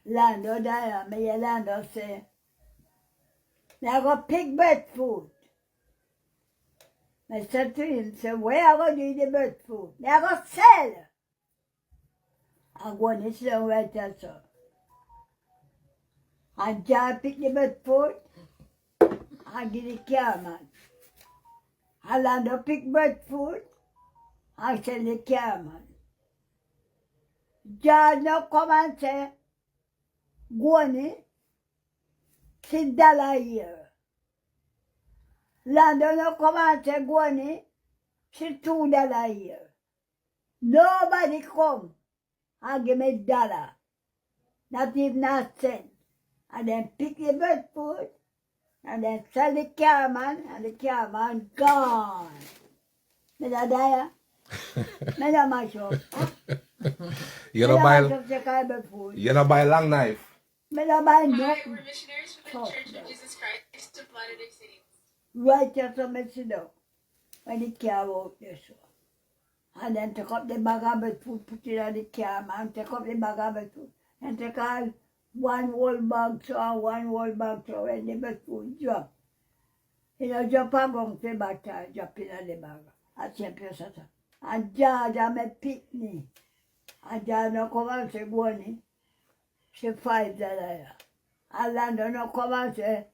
Lando there, me Lando say, I go pick breadfruit. I said to him, say, where I go do the breadfruit? I go sell. I go and sit down right there, so. And John pick the breadfruit, and give the carman. And Lando pick breadfruit, and sell the carman. John now come and say, go on it, $6 here. Lando now come and say, go on it, $2 here. Nobody come and give me $1, not even a cent. And then pick the breadfruit, and then sell the carman, and the carman gone. Me da die. Me da mash up. You don't buy long knife. Me da buy Hi, nothing. we're missionaries from the Church of Jesus Christ of Latter-day Saints. Right just so me sit down. When the car out there so. And then take up the bag of breadfruit, put it on the car, man. Take up the bag of breadfruit. And take all one whole bag so and one whole bag so when the breadfruit drop. You know, drop and go to the batter, drop in the bag. I say, and George and me pick me. And George no come and say, go on, say $5. And Lando no come and say,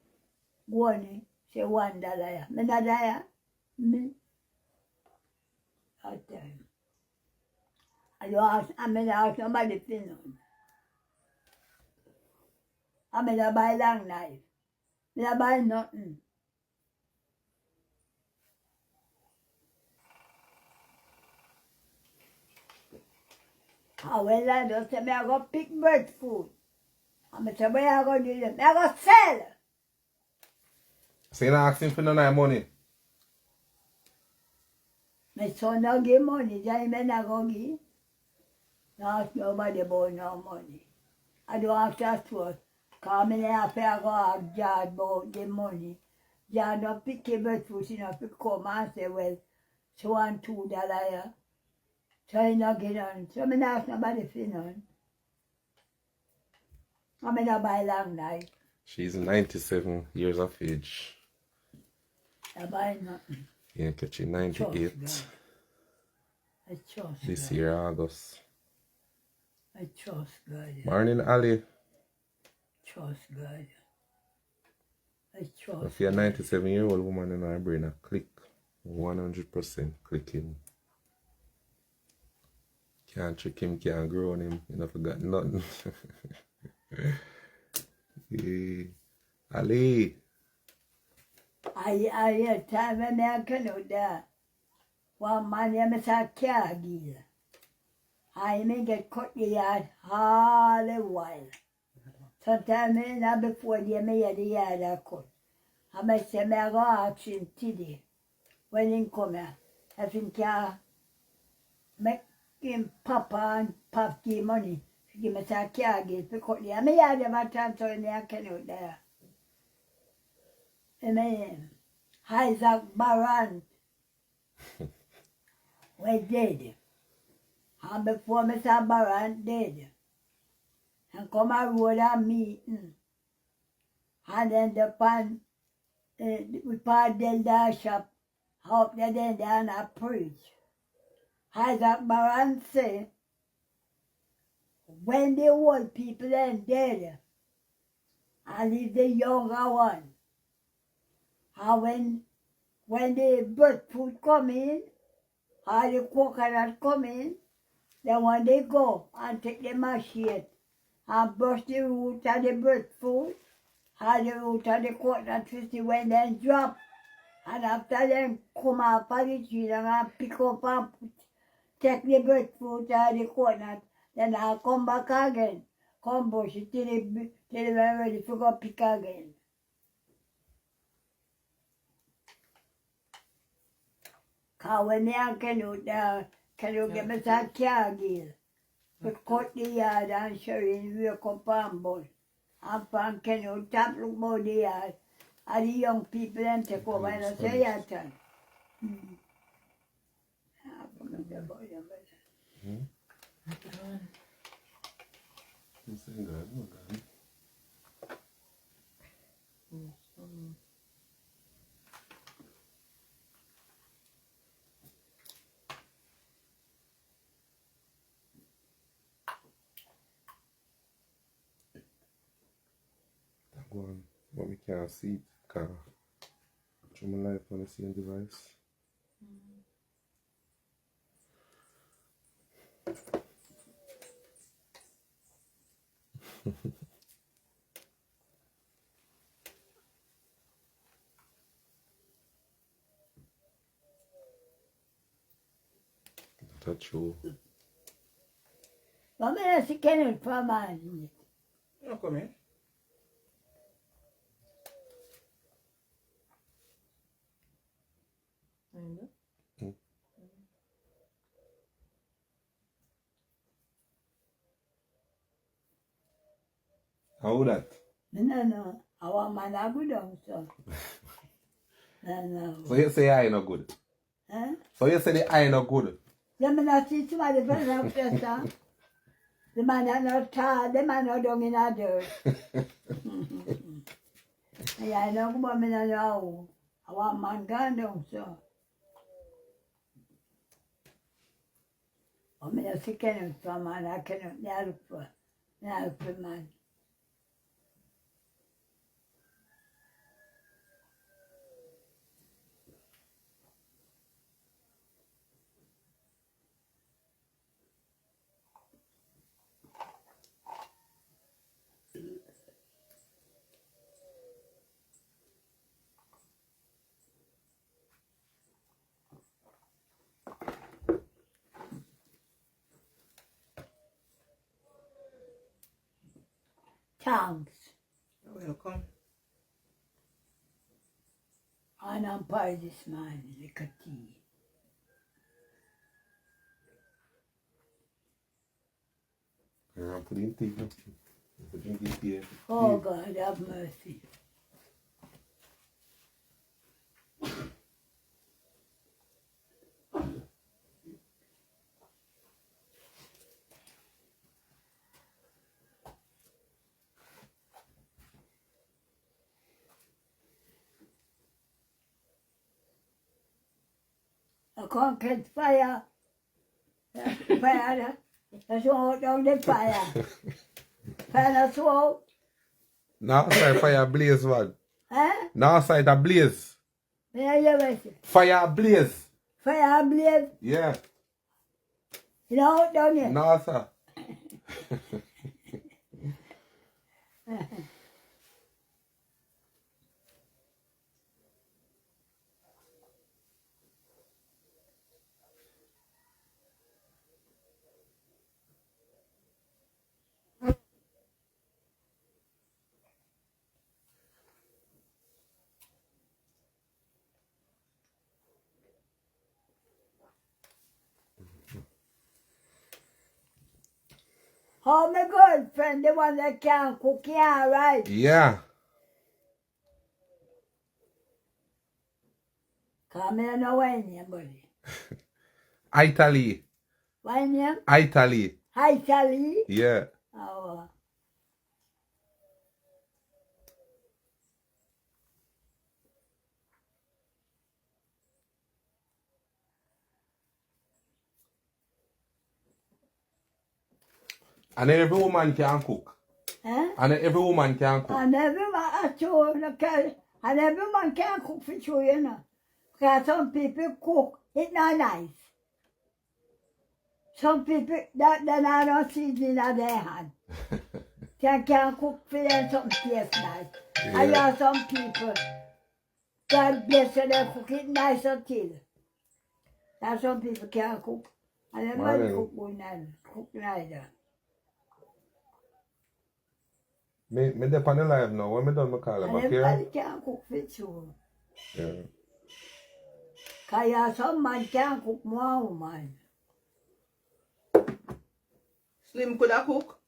go on, say $1. Me not die. Me. I tell him. I don't ask, I mean, I ask nobody to know. I mean, I buy long knife. I buy nothing. And when Lando say, I go pick breadfruit. I say, where I go do this? I go sell. So you're not asking for no money? My son no give money, then I not go give. No ask nobody about no money. I don't ask that for. Because I have to go ask George about the money. George don't pick the breadfruit, he don't pick come and say, well, so and $2 here. So he not get on. So I don't ask nobody for none. I don't buy long knife. She's 97 years of age. I buy nothing. Yeah, catch 98 I trust this God. year, August. I trust God. Morning, Ali. Trust God. I trust If you're a 97-year-old woman in our brain, click 100% clicking. Can't trick him, can't grow on him. You know, forgot nothing. Yeah. Ali. I time when I can do that. One man, I say, Cargill. I may get cut the yard all the while. Sometimes not before they may have the yard I cut. I may say, I go ask him today. When he come here, I think make him papa and pop give money. Give me some Cargill to cut the yard. I may have them time so I can do that. Amen. Isaac Barant. We dead. And before Mr. Barant dead. And come a road a meeting. And then the pan, we part the shop. Up there then and I preach. Isaac Barant say, when the old people are dead, and leave the younger one. And when the breadfruit come in, or the coconut come in, then when they go and take the machete and brush the root of the breadfruit, or the root of the coconut twisty when they drop, and after them come up of the tree and pick up and take the breadfruit or the coconut, then I'll come back again, come brush it till they're ready to go pick again. Because when I can you get me some Cargill? We cut the yard and show you wake up and bush. And from can you tap look about the yard? And the young people then take over and I say, yeah, turn. This ain't good. Oh, God. Go on. But we can't see it. Because through my life on the same device. That's true. But I see Kenneth for a man. You come in. How that? No. I want man to go down, so. No. So you say I ain't no good? Huh? So you say the eye no good? Let me not see somebody put up there, the man are not tired, the man are down in the dirt. Yeah, I don't want me to know. I want man gone down, so. I'm going to Kenneth for a man, I cannot help for man. Thanks. You're welcome. And I'm by this man, like a tea. I'm putting tea. I'm drinking tea. Oh God, have mercy. I can't catch fire. Fire. That's all down the fire. Fire that's all. Now outside fire blaze, man. Huh? Now outside a blaze. May I hear it? Fire blaze. Fire blaze. Yeah. You know, down here. No, sir. Oh, my girlfriend, the one that can't cook, yeah, right? Yeah. Come here, no wine, buddy. Italy. Wine, Italy. hi, Sally. Yeah. Oh. And every woman can cook. Huh? And every woman can cook. And every man, and every man can't cook for you, you know. Because some people cook, it's not nice. Some people, that I don't see in their hand. They can't cook for them, something tastes nice. Yeah. And you have some people, God bless you, they cook it nice until. And some people can't cook. And everybody Marlon. cook neither. Me dey on the live now. When me done, me call And her back everybody here. can't cook for you. Yeah. Because you have some man can't cook more woman. Slim coulda cook.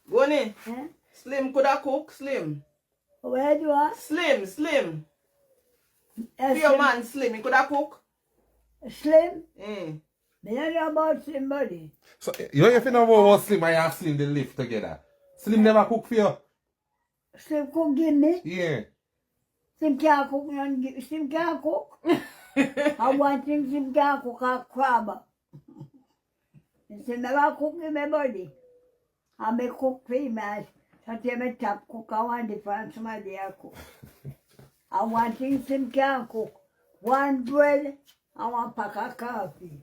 Go on in. Eh? Slim coulda cook. Slim. Where do I? Slim. Your man Slim, he coulda cook. Slim? Me don't know about somebody. So, you if you know about Slim and you Slim, they live together. Slim never cook for you? Slim cook give me. Yeah. Slim can't cook, Slim can't cook. I want things Slim can't cook a crab. Slim never cook in my body. I may cook famous. So tell me top cook, I want different somebody else cook. I want things Slim can't cook. One bread, I want pack of coffee.